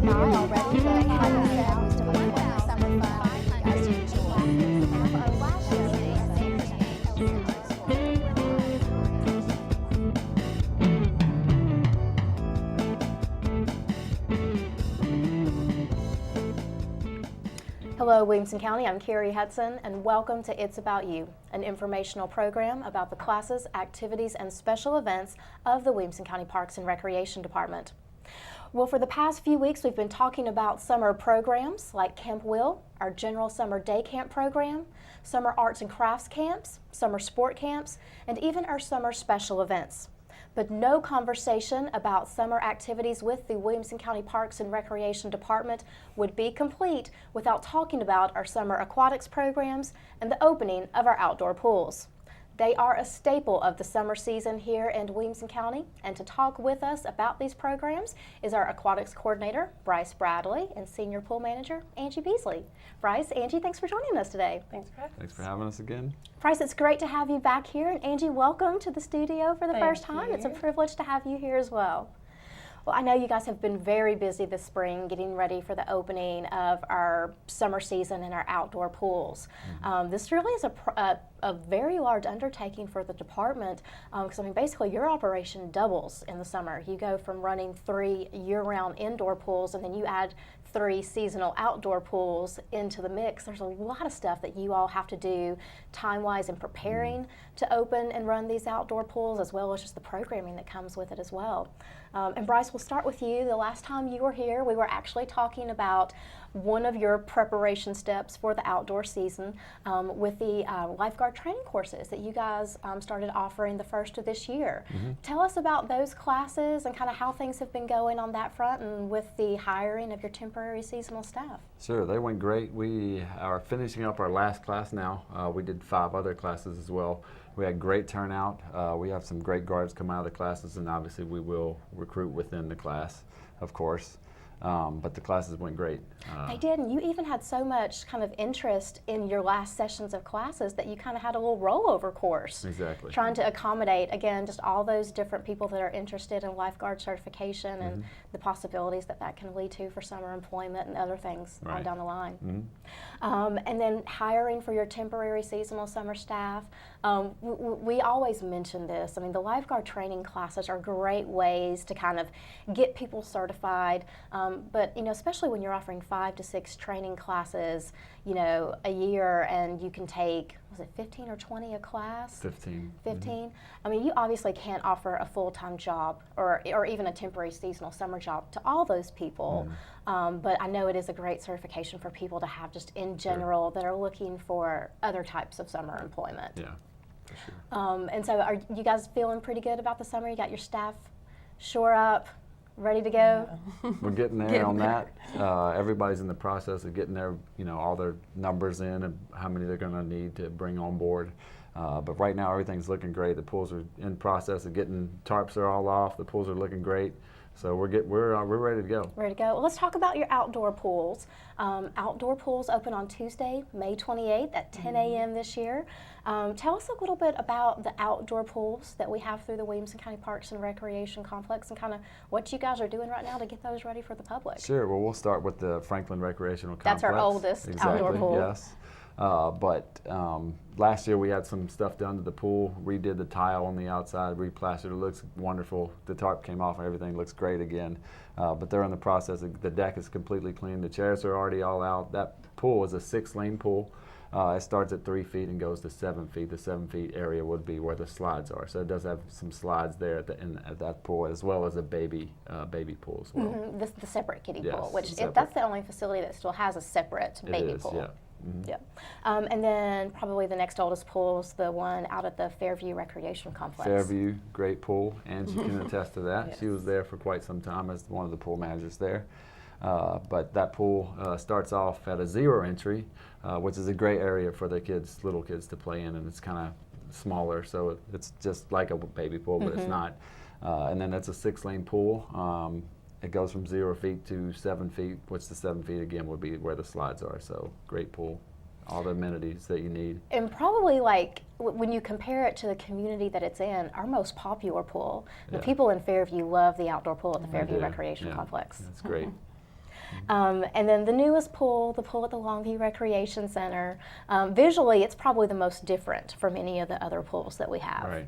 not already, but like I said, we still want to summer fun for you guys to enjoy. And for our last show, Hello, Williamson County. I'm Kerri Hudson, and welcome to It's About You, an informational program about the classes, activities, and special events of the Williamson County Parks and Recreation Department. Well, for the past few weeks, we've been talking about summer programs like Camp Will, our general summer day camp program, summer arts and crafts camps, summer sport camps, and even our summer special events. But no conversation about summer activities with the Williamson County Parks and Recreation Department would be complete without talking about our summer aquatics programs and the opening of our outdoor pools. They are a staple of the summer season here in Williamson County, and to talk with us about these programs is our aquatics coordinator, Bryce Bradley, and senior pool manager, Angie Beasley. Bryce, Angie, thanks for joining us today. Thanks for having us again. Bryce, it's great to have you back here, and Angie, welcome to the studio for the first time. you. It's a privilege to have you here as well. Well, I know you guys have been very busy this spring getting ready for the opening of our summer season and our outdoor pools. This really is a very large undertaking for the department because, I mean, basically your operation doubles in the summer. You go from running 3 year-round indoor pools and then you add 3 seasonal outdoor pools into the mix. There's a lot of stuff that you all have to do time-wise in preparing to open and run these outdoor pools, as well as just the programming that comes with it as well. And Bryce, we'll start with you. The last time you were here, we were actually talking about one of your preparation steps for the outdoor season with the lifeguard training courses that you guys started offering the first of this year. Tell us about those classes and kind of how things have been going on that front and with the hiring of your temporary seasonal staff. Sure, they went great. We are finishing up our last class now. We did 5 other classes as well. We had great turnout. We have some great guards come out of the classes, and obviously we will recruit within the class, of course. But the classes went great. They did, and you even had so much kind of interest in your last sessions of classes that you kind of had a little rollover course. Exactly. Trying to accommodate, again, just all those different people that are interested in lifeguard certification and the possibilities that that can lead to for summer employment and other things on down the line. And then hiring for your temporary seasonal summer staff. We always mention this. I mean, the lifeguard training classes are great ways to kind of get people certified. But, you know, especially when you're offering 5 to 6 training classes, you know, a year, and you can take, was it 15 or 20 a class? 15. 15? I mean, you obviously can't offer a full-time job or even a temporary seasonal summer job to all those people. But I know it is a great certification for people to have just in general that are looking for other types of summer employment. Yeah, for sure. And so are you guys feeling pretty good about the summer? You got your staff shore up, ready to go? We're getting there on that. Everybody's in the process of getting their, you know, all their numbers in and how many they're going to need to bring on board. But right now everything's looking great. The pools are in process of getting, tarps are all off. The pools are looking great. So we're ready to go. Ready to go. Well, let's talk about your outdoor pools. Outdoor pools open on Tuesday, May 28th at 10 a.m. this year. Tell us a little bit about the outdoor pools that we have through the Williamson County Parks and Recreation Complex and kind of what you guys are doing right now to get those ready for the public. Sure. Well, we'll start with the Franklin Recreational Complex. That's our oldest outdoor pool. Yes. But last year we had some stuff done to the pool, redid the tile on the outside, replastered. It looks wonderful. The tarp came off and everything looks great again. But they're in the process. The deck is completely clean. The chairs are already all out. That pool is a 6-lane pool. It starts at 3 feet and goes to 7 feet. The 7 feet area would be where the slides are. So it does have some slides there at that pool, as well as a baby pool as well. The separate kiddie Yes, pool, which separate. That's the only facility that still has a separate baby pool. Yeah. Yeah. And then probably the next oldest pool is the one out at the Fairview Recreation Complex. Fairview, great pool. Angie can attest to that. She was there for quite some time as one of the pool managers there. But that pool starts off at a 0 entry, which is a great area for the kids, little kids, to play in, and it's kind of smaller, so it's just like a baby pool, but it's not. And then it's a 6-lane pool. It goes from 0 feet to 7 feet, which the 7 feet again would be where the slides are. So great pool, all the amenities that you need. And probably like when you compare it to the community that it's in, our most popular pool. The people in Fairview love the outdoor pool at the Fairview Recreation Complex. That's great. And then the newest pool, the pool at the Longview Recreation Center, visually it's probably the most different from any of the other pools that we have. Right.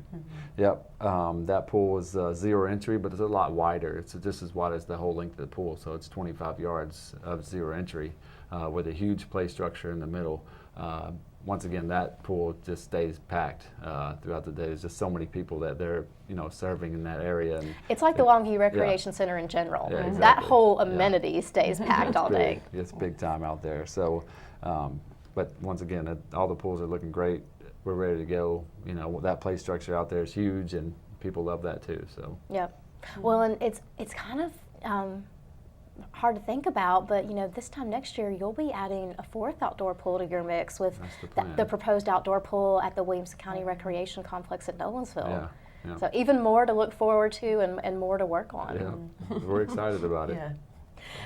Yep. That pool is zero entry, but it's a lot wider. It's just as wide as the whole length of the pool, so it's 25 yards of zero entry with a huge play structure in the middle. Once again, that pool just stays packed throughout the day. There's just so many people that they're, serving in that area. And it's like the Longview Recreation Center in general. Yeah, exactly. That whole amenity stays packed all day. It's big time out there. So, but once again, all the pools are looking great. We're ready to go. That play structure out there is huge, and people love that too. So. Yep. Well, and it's kind of hard to think about, but this time next year you'll be adding a fourth outdoor pool to your mix with the proposed outdoor pool at the Williamson County Recreation Complex at Nolensville. Yeah. So even more to look forward to and more to work on. Yeah, we're excited about it. Yeah.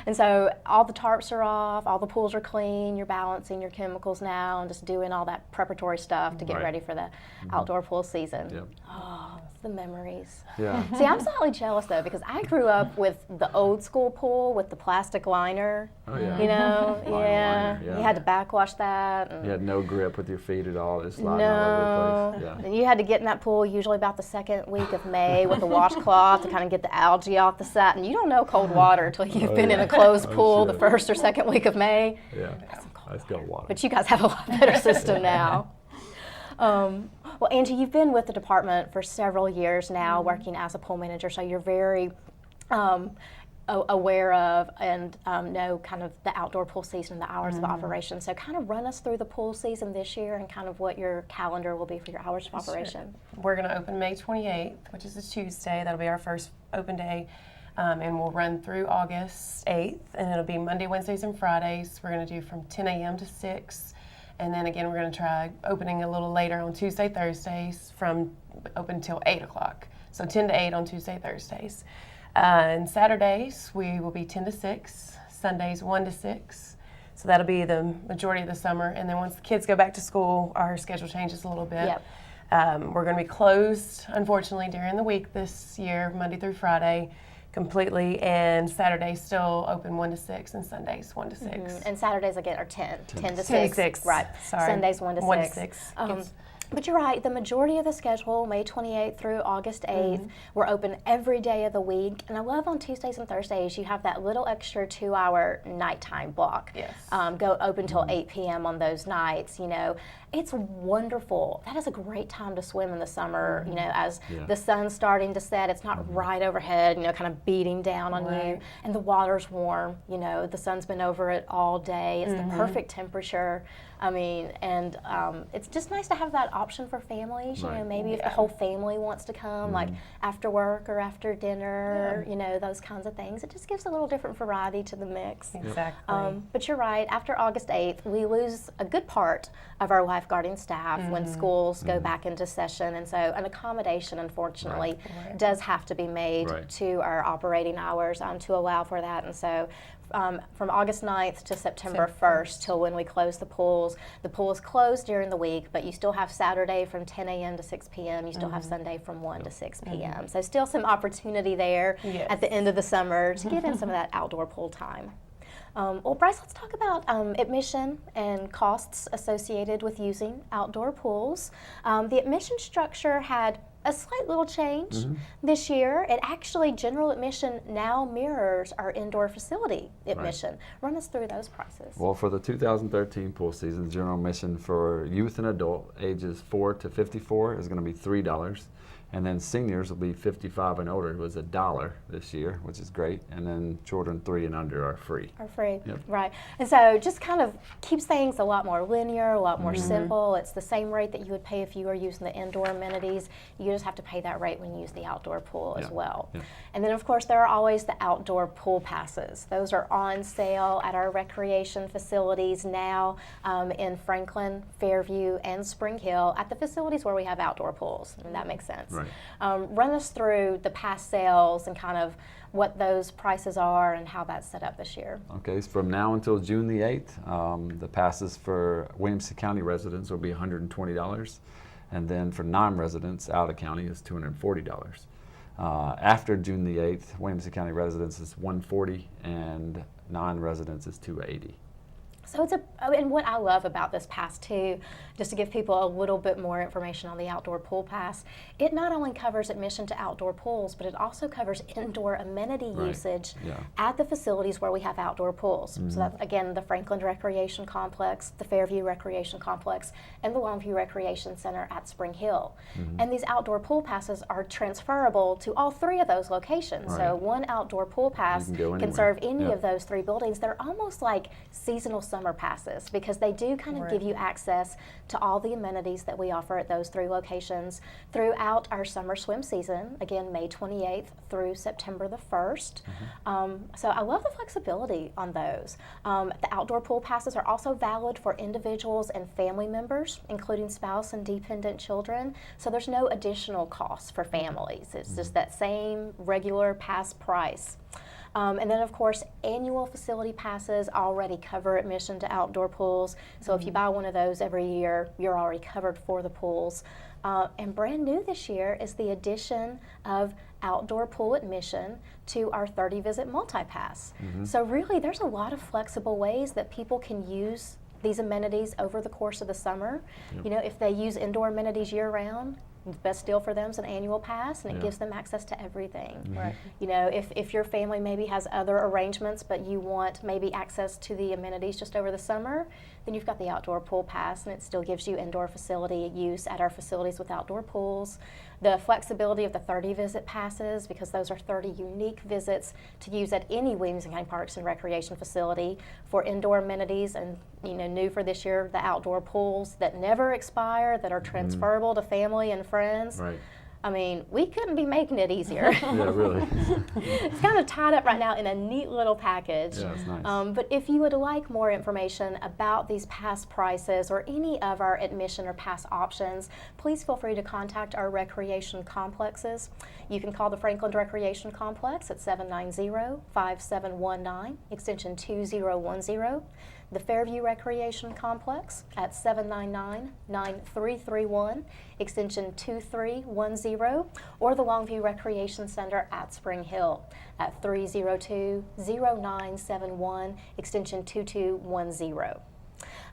And so all the tarps are off, all the pools are clean, you're balancing your chemicals now and just doing all that preparatory stuff to get ready for the outdoor pool season. Yep. Oh, the memories. Yeah. See, I'm slightly jealous though because I grew up with the old school pool with the plastic liner. Oh yeah. Yeah. Yeah. You had to backwash that. And You had no grip with your feet at all. Just sliding all over the place. Yeah. And you had to get in that pool usually about the second week of May with a washcloth to kind of get the algae off the side. And you don't know cold water until you've been in a closed pool the first or second week of May. Yeah. That's cold water. But you guys have a lot better system now. Well, Angie, you've been with the department for several years now, working as a pool manager, so you're very aware of and know kind of the outdoor pool season and the hours of operation. So kind of run us through the pool season this year and kind of what your calendar will be for your hours of operation. We're going to open May 28th, which is a Tuesday. That'll be our first open day. And we'll run through August 8th, and it'll be Monday, Wednesdays, and Fridays. We're going to do from 10 a.m. to 6. And then again, we're going to try opening a little later on Tuesday, Thursdays, from open till 8 o'clock. So 10 to 8 on Tuesday, Thursdays. And Saturdays, we will be 10 to 6. Sundays, 1 to 6. So that'll be the majority of the summer. And then once the kids go back to school, our schedule changes a little bit. Yep. We're going to be closed, unfortunately, during the week this year, Monday through Friday, completely, and Saturdays still open 1 to 6, and Sundays 1 to 6. And Saturdays again are 10 to 6. 10 to 6. Right. Sorry. Sundays 1 to 6. 1 to 6. But you're right, the majority of the schedule, May 28th through August 8th, we're open every day of the week. And I love on Tuesdays and Thursdays, you have that little extra 2-hour nighttime block. Yes. Go open till 8 p.m. on those nights, It's wonderful. That is a great time to swim in the summer, as the sun's starting to set. It's not right overhead, kind of beating down on you. And the water's warm, the sun's been over it all day. It's the perfect temperature. And it's just nice to have that option for families, maybe if the whole family wants to come, like after work or after dinner, those kinds of things. It just gives a little different variety to the mix. Exactly. But you're right, after August 8th, we lose a good part of our lifeguarding staff when schools go back into session. And so an accommodation, unfortunately, does have to be made to our operating hours to allow for that. And so from August 9th to September 1st till when we close the pools. The pool is closed during the week, but you still have Saturday from 10 a.m. to 6 p.m. You still have Sunday from 1 to 6 p.m. So still some opportunity there at the end of the summer to get in some of that outdoor pool time. Well, Bryce, let's talk about admission and costs associated with using outdoor pools. The admission structure had a slight little change this year. It actually, general admission now mirrors our indoor facility admission. Run us through those prices. Well, for the 2013 pool season, general admission for youth and adult ages 4 to 54 is going to be $3. And then seniors will be 55 and older. It was $1 this year, which is great. And then children 3 and under are free. Are free, Yep. right. And so just kind of keeps things a lot more linear, a lot more simple. It's the same rate that you would pay if you were using the indoor amenities. You just have to pay that rate when you use the outdoor pool as well. Yeah. And then of course there are always the outdoor pool passes. Those are on sale at our recreation facilities now in Franklin, Fairview, and Spring Hill at the facilities where we have outdoor pools, and that makes sense. Right. Run us through the past sales and kind of what those prices are and how that's set up this year. Okay, so from now until June the 8th, the passes for Williamson County residents will be $120, and then for non-residents out of county is $240. After June the 8th, Williamson County residents is 140 and non-residents is 280. So and what I love about this pass too, just to give people a little bit more information on the outdoor pool pass, it not only covers admission to outdoor pools, but it also covers indoor amenity usage at the facilities where we have outdoor pools. So that's, again, the Franklin Recreation Complex, the Fairview Recreation Complex, and the Longview Recreation Center at Spring Hill. And these outdoor pool passes are transferable to all three of those locations. So one outdoor pool pass can serve any of those three buildings. They're almost like seasonal summer passes because they do kind of give you access to all the amenities that we offer at those three locations throughout our summer swim season, again, May 28th through September the 1st. So I love the flexibility on those. The outdoor pool passes are also valid for individuals and family members, including spouse and dependent children. So there's no additional cost for families. It's just that same regular pass price. And then, of course, annual facility passes already cover admission to outdoor pools. So if you buy one of those every year, you're already covered for the pools. And brand new this year is the addition of outdoor pool admission to our 30-visit multi-pass. So really, there's a lot of flexible ways that people can use these amenities over the course of the summer. You know, if they use indoor amenities year-round, the best deal for them is an annual pass, and it gives them access to everything. You know, if your family maybe has other arrangements, but you want maybe access to the amenities just over the summer, then you've got the outdoor pool pass, and it still gives you indoor facility use at our facilities with outdoor pools. The flexibility of the 30-visit passes, because those are 30 unique visits to use at any Williamson County Parks and Recreation facility for indoor amenities, and you know, new for this year, the outdoor pools that never expire, that are transferable to family and friends. I mean, we couldn't be making it easier. Yeah, really. It's kind of tied up right now in a neat little package. Yeah, it's nice. But if you would like more information about these pass prices or any of our admission or pass options, please feel free to contact our recreation complexes. You can call the Franklin Recreation Complex at 790-5719, extension 2010. The Fairview Recreation Complex at 799-9331, extension 2310, or the Longview Recreation Center at Spring Hill at 302-0971, extension 2210.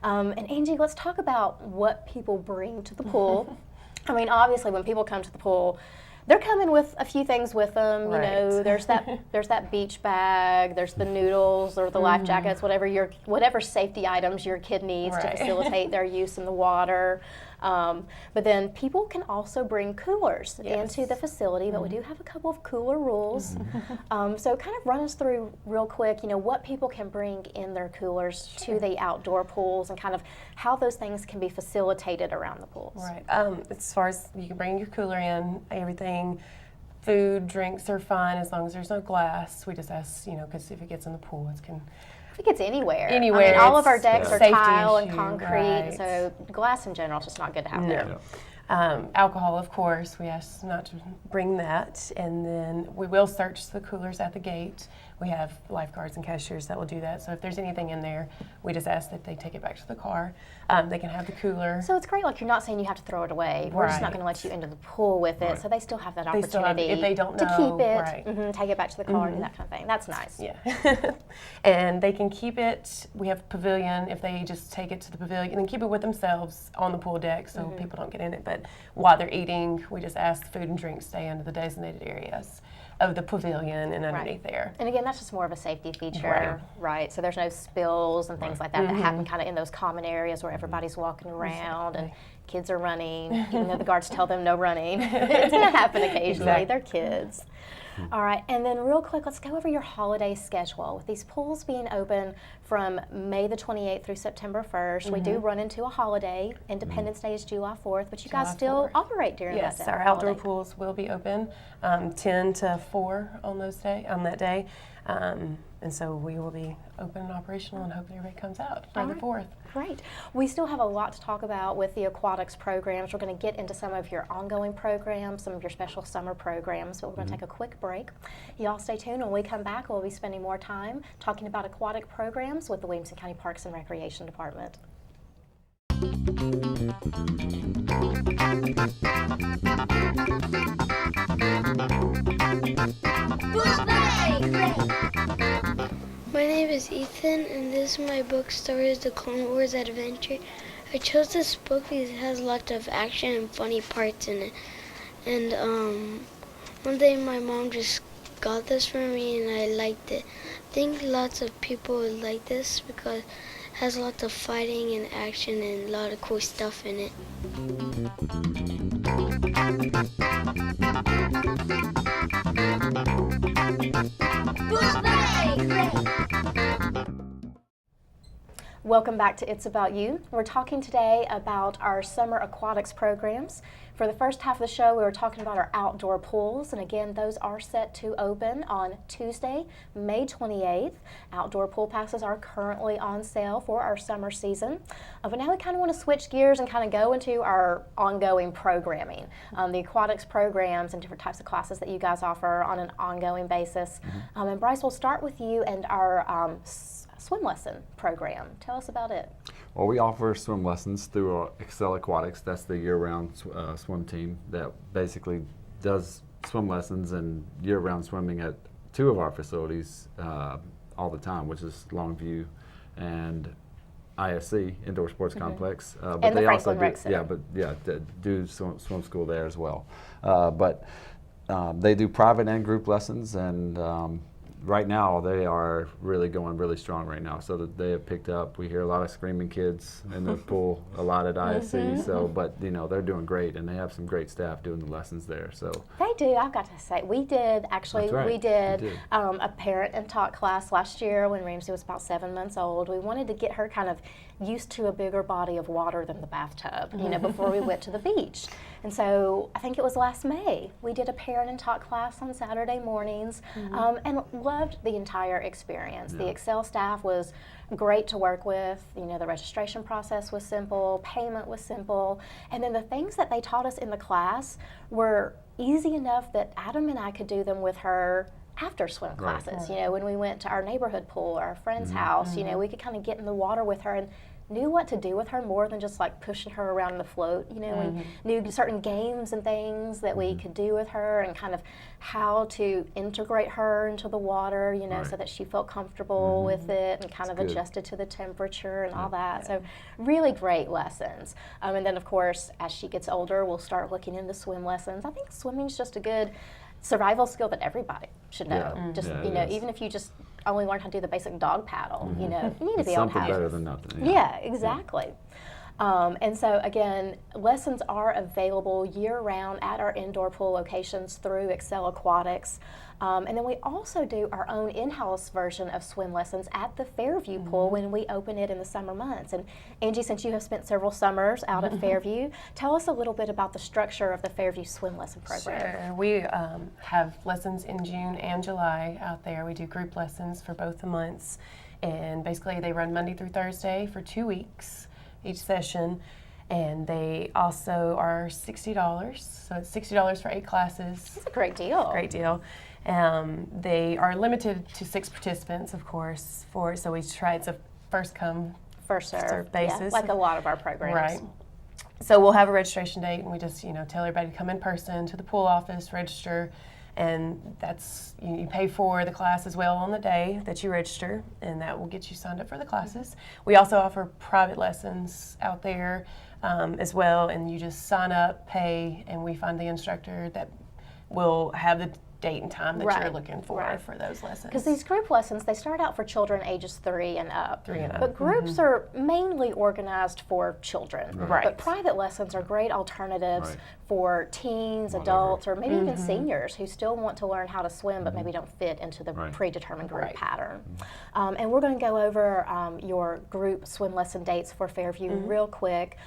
And Angie, let's talk about what people bring to the pool. I mean, obviously, when people come to the pool, they're coming with a few things with them. You know, there's that beach bag, there's the noodles or the life jackets, whatever safety items your kid needs to facilitate their use in the water. But then people can also bring coolers into the facility, but we do have a couple of cooler rules. So kind of run us through real quick, you know, what people can bring in their coolers to the outdoor pools and kind of how those things can be facilitated around the pools. As far as you can bring your cooler in, everything, food, drinks are fine as long as there's no glass. We just ask, you know, because if it gets in the pool, it can. I think it's anywhere. I mean, all of our decks are tile and issue, concrete, so glass in general is just not good to have there. Alcohol, of course, we ask not to bring that, and then we will search the coolers at the gate. We have lifeguards and cashiers that will do that, so if there's anything in there, we just ask that they take it back to the car. They can have the cooler. So it's great, like you're not saying you have to throw it away. We're just not going to let you into the pool with it, so they still have that opportunity if they don't to know, keep it, take it back to the car, and that kind of thing. That's nice. And they can keep it. We have pavilion if they just take it to the pavilion and keep it with themselves on the pool deck so people don't get in it. But while they're eating, we just ask food and drinks stay under the designated areas of the pavilion and underneath there. And again, that's just more of a safety feature, right? So there's no spills and things like that that happen kind of in those common areas where everybody's walking around and kids are running, even though the guards tell them no running. It's going to happen occasionally. They're kids. All right, and then real quick, let's go over your holiday schedule. With these pools being open from May the 28th through September 1st, we do run into a holiday. Independence Day is July 4th, but you guys still operate during that day. Yes, our outdoor pools will be open 10 to 4 on that day. And so we will be open and operational, and hopefully everybody comes out by the 4th. Great. We still have a lot to talk about with the aquatics programs. We're going to get into some of your ongoing programs, some of your special summer programs, but we're going to take a quick break. Y'all stay tuned. When we come back, we'll be spending more time talking about aquatic programs with the Williamson County Parks and Recreation Department. My name is Ethan, and this is my book stories, The Clone Wars Adventure. I chose this book because it has lots of action and funny parts in it. And one day my mom just got this for me, and I liked it. I think lots of people would like this because it has lots of fighting and action and a lot of cool stuff in it. Welcome back to It's About You. We're talking today about our summer aquatics programs. For the first half of the show, we were talking about our outdoor pools, and again, those are set to open on Tuesday, May 28th. Outdoor pool passes are currently on sale for our summer season. But now we kind of want to switch gears and kind of go into our ongoing programming. The aquatics programs and different types of classes that you guys offer on an ongoing basis. And Bryce, we'll start with you and our swim lesson program. Tell us about it. Well, we offer swim lessons through our Excel Aquatics. That's the year-round swim team that basically does swim lessons and year-round swimming at two of our facilities all the time, which is Longview and ISC, Indoor Sports Complex. But And the they also Franklin do, Rec Center. do swim school there as well. But they do private and group lessons, and right now they are really going really strong right now. So that they have picked up. We hear a lot of screaming kids in the pool a lot at ISC. So, but you know, they're doing great, and they have some great staff doing the lessons there. So They do. I've got to say, we did actually. That's right. We did, You did. A parent and talk class last year when Ramsey was about 7 months old. We wanted to get her kind of used to a bigger body of water than the bathtub, you know, before we went to the beach. And so I think it was last May we did a parent and talk class on Saturday mornings, and loved the entire experience. The Excel staff was great to work with. You know, the registration process was simple, payment was simple, and then the things that they taught us in the class were easy enough that Adam and I could do them with her after swim classes. You know, when we went to our neighborhood pool or our friend's house, you know, we could kind of get in the water with her and knew what to do with her more than just like pushing her around in the float. You know, we knew certain games and things that we could do with her, and kind of how to integrate her into the water, you know, so that she felt comfortable with it and kind of good. adjusted to the temperature and all that. So really great lessons. And then of course, as she gets older, we'll start looking into swim lessons. I think swimming's just a good survival skill that everybody should know. Yeah. Just, Yeah, you it know, is. even if you just only learn how to do the basic dog paddle, you know, you need to be able to something have better than nothing. yeah, exactly. And so again, lessons are available year-round at our indoor pool locations through Excel Aquatics. And then we also do our own in-house version of swim lessons at the Fairview pool when we open it in the summer months. And Angie, since you have spent several summers out at Fairview, tell us a little bit about the structure of the Fairview swim lesson program. Sure. We have lessons in June and July out there. We do group lessons for both the months. And basically they run Monday through Thursday for 2 weeks, each session. And they also are $60. So it's $60 for 8 classes. It's a great deal. Great deal. They are limited to 6 participants, of course, so we try, it's a first come, First serve basis. Yeah, like a lot of our programs. right. So we'll have a registration date, and we just, you know, tell everybody to come in person to the pool office, register, and that's, you pay for the class as well on the day that you register, and that will get you signed up for the classes. We also offer private lessons out there as well, and you just sign up, pay, and we find the instructor that will have the date and time that you're looking for those lessons. Because these group lessons, they start out for children ages 3 and up. 3 and up. But groups are mainly organized for children. Right. But private lessons are great alternatives Right. for teens, Whatever. adults, or maybe even seniors who still want to learn how to swim but maybe don't fit into the Right. predetermined group Right. pattern. And we're going to go over your group swim lesson dates for Fairview real quick.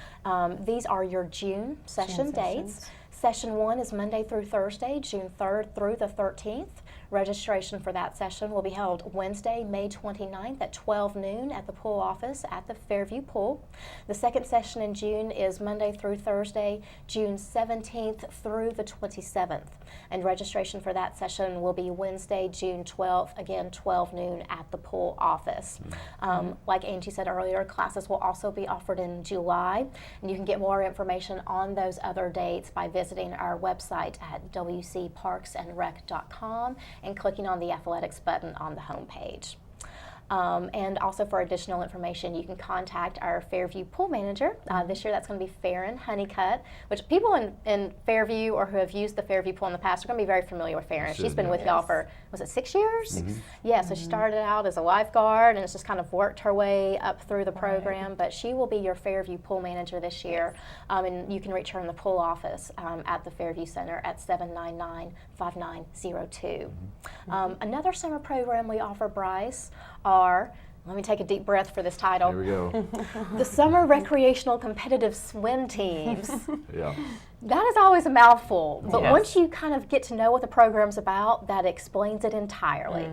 These are your June session dates. sessions. Session 1 is Monday through Thursday, June 3rd through the 13th. Registration for that session will be held Wednesday, May 29th at 12 noon at the pool office at the Fairview Pool. The second session in June is Monday through Thursday, June 17th through the 27th. And registration for that session will be Wednesday, June 12th, again 12 noon at the pool office. Like Angie said earlier, classes will also be offered in July, and you can get more information on those other dates by visiting our website at wcparksandrec.com and clicking on the athletics button on the home page. And also for additional information, you can contact our Fairview pool manager. This year that's going to be Farron Honeycutt, which people in Fairview or who have used the Fairview pool in the past are going to be very familiar with Farron. She's been with y'all for, was it 6 years? Yeah, so she started out as a lifeguard and has just kind of worked her way up through the program, but she will be your Fairview pool manager this year. And you can reach her in the pool office at the Fairview Center at 799-5902. Another summer program we offer, Bryce, are, let me take a deep breath for this title. Here we go. The Summer Recreational Competitive Swim Teams. Yeah. That is always a mouthful, but Yes. once you kind of get to know what the program's about, that explains it entirely.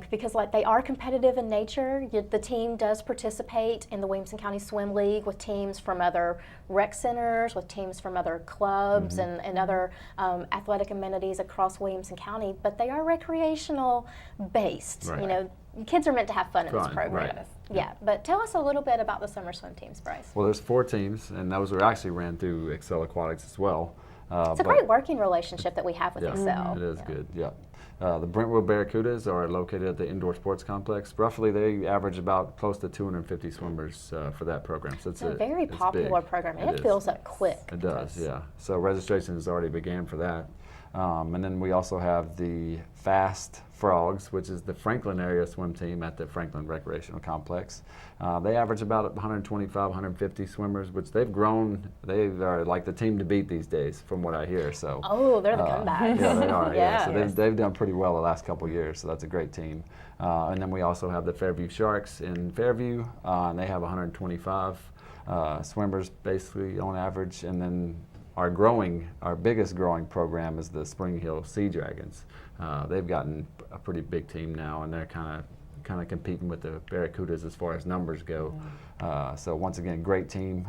Because like they are competitive in nature, the team does participate in the Williamson County Swim League with teams from other rec centers, with teams from other clubs and other athletic amenities across Williamson County, but they are recreational based. Right. You know, kids are meant to have fun in this Fun, program. right. Yeah, but tell us a little bit about the summer swim teams, Bryce. Well, there's 4 teams, and those are actually ran through Excel Aquatics as well. It's a great working relationship that we have with Excel. It is good, yeah. The Brentwood Barracudas are located at the Indoor Sports Complex. Roughly, they average about close to 250 swimmers for that program. So It's a very popular big. program, and it is. fills up quick. It does, yeah. So registration has already began for that. And then we also have the Fast Frogs, which is the Franklin area swim team at the Franklin Recreational Complex. They average about 125, 150 swimmers, which they've grown. They are like the team to beat these days, from what I hear. So. Oh, they're the comeback. Yeah, they are. Yeah. So they've done pretty well the last couple of years. So that's a great team. And then we also have the Fairview Sharks in Fairview, and they have 125 swimmers basically on average. And then our biggest growing program is the Spring Hill Sea Dragons. They've gotten a pretty big team now, and they're kind of competing with the Barracudas as far as numbers go. So once again, great team.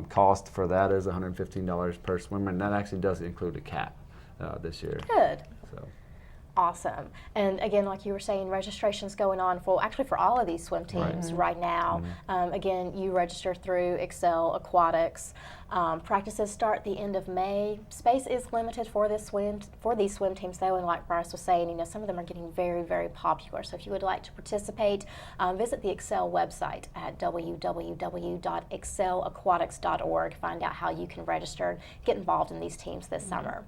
Cost for that is $115 per swimmer, and that actually does include a cap this year. Good. So. Awesome. And again, like you were saying, registration's going on for all of these swim teams right now. Again, you register through Excel Aquatics. Practices start the end of May. Space is limited for these swim teams, though, and like Bryce was saying, you know, some of them are getting very, very popular. So if you would like to participate, visit the Excel website at www.excelaquatics.org. Find out how you can register and get involved in these teams this summer.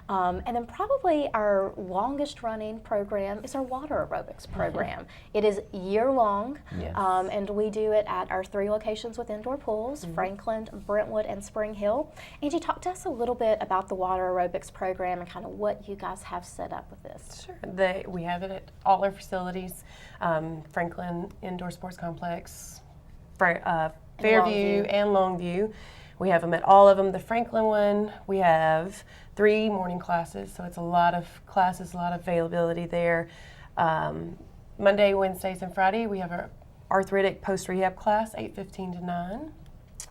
And then probably our longest running program is our water aerobics program. It is year long, and we do it at our 3 locations with indoor pools, Franklin, Brentwood, and Spring Hill. Angie, talk to us a little bit about the water aerobics program and kind of what you guys have set up with this. Sure. We have it at all our facilities, Franklin Indoor Sports Complex, Fairview, and Longview. We have them at all of them. The Franklin one, we have 3 morning classes, so it's a lot of classes, a lot of availability there. Monday, Wednesdays, and Friday, we have our arthritic post-rehab class, 8:15 to 9.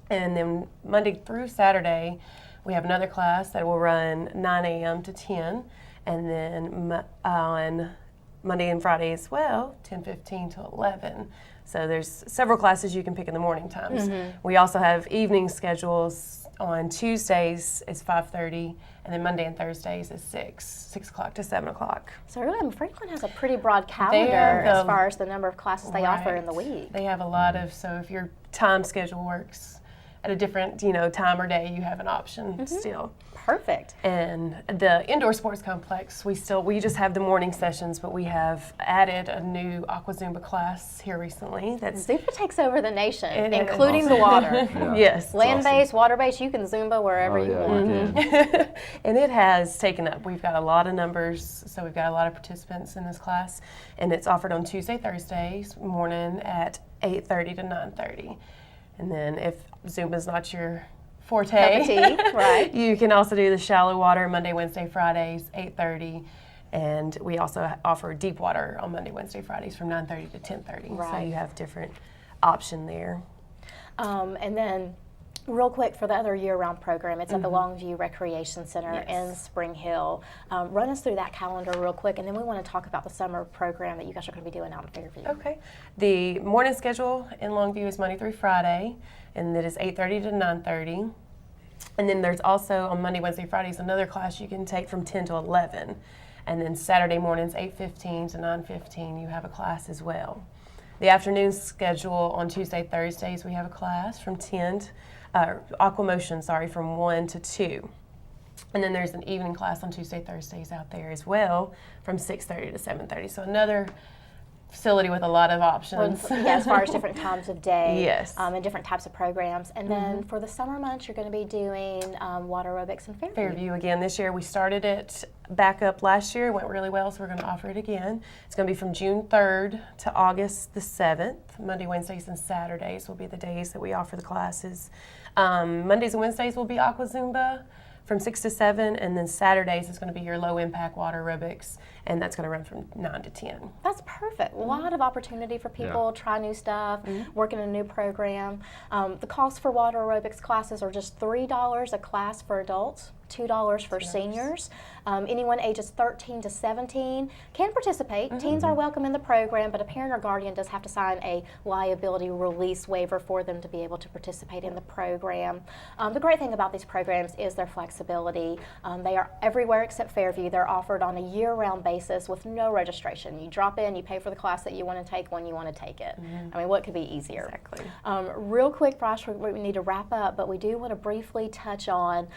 And then Monday through Saturday, we have another class that will run 9 a.m. to 10. And then on Monday and Friday as well, 10:15 to 11. So there's several classes you can pick in the morning times. We also have evening schedules. On Tuesdays it's 5:30, and then Monday and Thursdays is 6 o'clock to 7 o'clock. So really, Franklin has a pretty broad calendar as far as the number of classes they offer in the week. They have a lot of, so if your time schedule works at a different, time or day, you have an option still. Perfect. And the indoor sports complex, we just have the morning sessions, but we have added a new Aqua Zumba class here recently. Zumba takes over the nation, It is. including the water. Yeah. Yes. Land-based, water-based, you can Zumba wherever you want. We can. And it has taken up. We've got a lot of numbers, so we've got a lot of participants in this class, and it's offered on Tuesday, Thursdays morning at 8:30 to 9:30. And then if Zumba's not your forte, Cup of tea, right. you can also do the shallow water Monday, Wednesday, Fridays, 8:30. And we also offer deep water on Monday, Wednesday, Fridays from 9:30 to 10:30. So Right. you have different option there. And then, real quick, for the other year-round program, it's at the Longview Recreation Center Yes. in Spring Hill. Run us through that calendar real quick, and then we want to talk about the summer program that you guys are going to be doing out in Fairview. Okay. The morning schedule in Longview is Monday through Friday, and it is 8:30 to 9:30. And then there's also on Monday, Wednesday, Fridays another class you can take from 10 to 11. And then Saturday mornings, 8:15 to 9:15, you have a class as well. The afternoon schedule on Tuesday, Thursdays, we have a class from 10 to Aquamotion, from 1 to 2. And then there's an evening class on Tuesday, Thursdays out there as well from 6:30 to 7:30. So another facility with a lot of options. Yeah, as far as different times of day. Yes. And different types of programs. And then for the summer months, you're going to be doing water aerobics in Fairview. Fairview again this year. We started it back up last year. It went really well, so we're going to offer it again. It's going to be from June 3rd to August the 7th. Monday, Wednesdays, and Saturdays will be the days that we offer the classes. Mondays and Wednesdays will be Aqua Zumba from 6 to 7, and then Saturdays is going to be your low impact water aerobics, and that's going to run from 9 to 10. That's perfect. A lot of opportunity for people, try new stuff, work in a new program. The cost for water aerobics classes are just $3 a class for adults, $2 for seniors. Anyone ages 13 to 17 can participate. Teens are welcome in the program, but a parent or guardian does have to sign a liability release waiver for them to be able to participate in the program. The great thing about these programs is their flexibility. They are everywhere except Fairview. They're offered on a year-round basis with no registration. You drop in, you pay for the class that you want to take when you want to take it. I mean, what could be easier? Exactly. Real quick, Bryce, we need to wrap up, but we do want to briefly touch on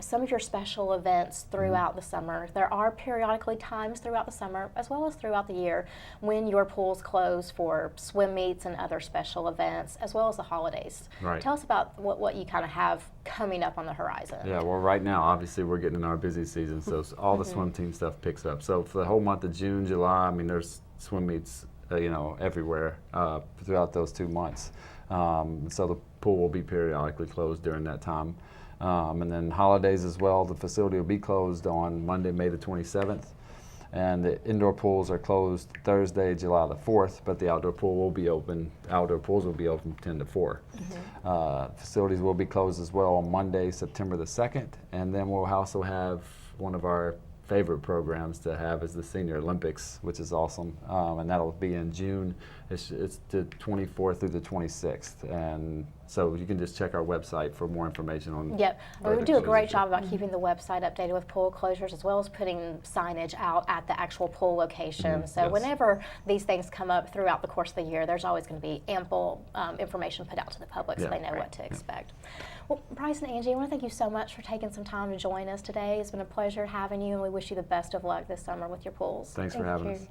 some of your special events throughout the summer. There are periodically times throughout the summer, as well as throughout the year, when your pools close for swim meets and other special events, as well as the holidays. Right. Tell us about what you kind of have coming up on the horizon. Yeah, well, right now, obviously, we're getting in our busy season, so all the swim team stuff picks up. So for the whole month of June, July, I mean, there's swim meets, everywhere throughout those 2 months. So the pool will be periodically closed during that time. And then holidays as well, the facility will be closed on Monday, May the 27th. And the indoor pools are closed Thursday, July the 4th, but the outdoor pool will be open. Outdoor pools will be open 10 to 4. Facilities will be closed as well on Monday, September the 2nd. And then we'll also have one of our favorite programs to have is the Senior Olympics, which is awesome. And that'll be in June. It's the 24th through the 26th. And so you can just check our website for more information on. Yep, where we the do a closures great are. job about keeping the website updated with pool closures, as well as putting signage out at the actual pool location. So yes. whenever these things come up throughout the course of the year, there's always going to be ample information put out to the public so Yeah. they know what to expect. Well, Bryce and Angie, I want to thank you so much for taking some time to join us today. It's been a pleasure having you, and we wish you the best of luck this summer with your pools. Thanks for having us.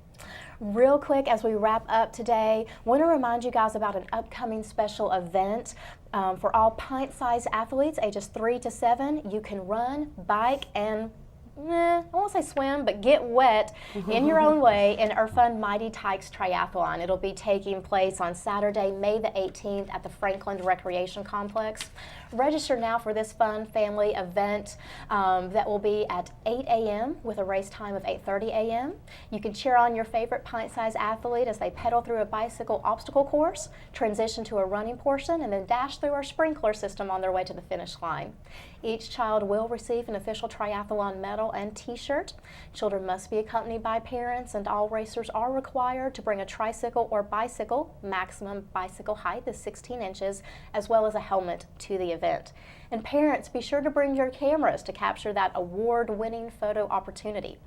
Real quick, as we wrap up today, want to remind you guys about an upcoming special event for all pint-sized athletes ages 3 to 7. You can run, bike, and I won't say swim, but get wet in your own way in our fun Mighty Tykes Triathlon. It'll be taking place on Saturday, May the 18th at the Franklin Recreation Complex. Register now for this fun family event that will be at 8 a.m. with a race time of 8:30 a.m. You can cheer on your favorite pint-sized athlete as they pedal through a bicycle obstacle course, transition to a running portion, and then dash through our sprinkler system on their way to the finish line. Each child will receive an official triathlon medal and t-shirt. Children must be accompanied by parents, and all racers are required to bring a tricycle or bicycle. Maximum bicycle height is 16 inches, as well as a helmet to the event. And parents, be sure to bring your cameras to capture that award-winning photo opportunity.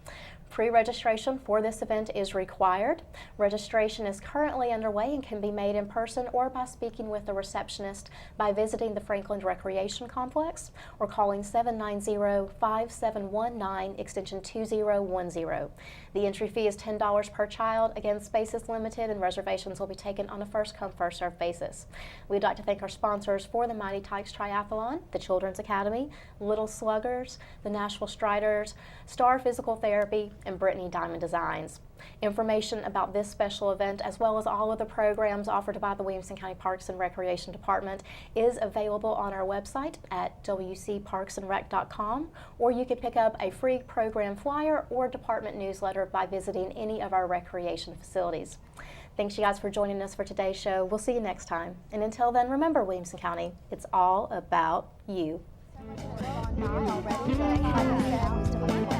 Pre-registration for this event is required. Registration is currently underway and can be made in person or by speaking with the receptionist by visiting the Franklin Recreation Complex or calling 790-5719 extension 2010. The entry fee is $10 per child. Again, space is limited and reservations will be taken on a first-come, first-served basis. We'd like to thank our sponsors for the Mighty Tykes Triathlon, the Children's Academy, Little Sluggers, the Nashville Striders, Star Physical Therapy, and Brittany Diamond Designs. Information about this special event, as well as all of the programs offered by the Williamson County Parks and Recreation Department, is available on our website at wcparksandrec.com, or you can pick up a free program flyer or department newsletter by visiting any of our recreation facilities. Thanks you guys for joining us for today's show. We'll see you next time. And until then, remember, Williamson County, it's all about you. Already, so they have us down to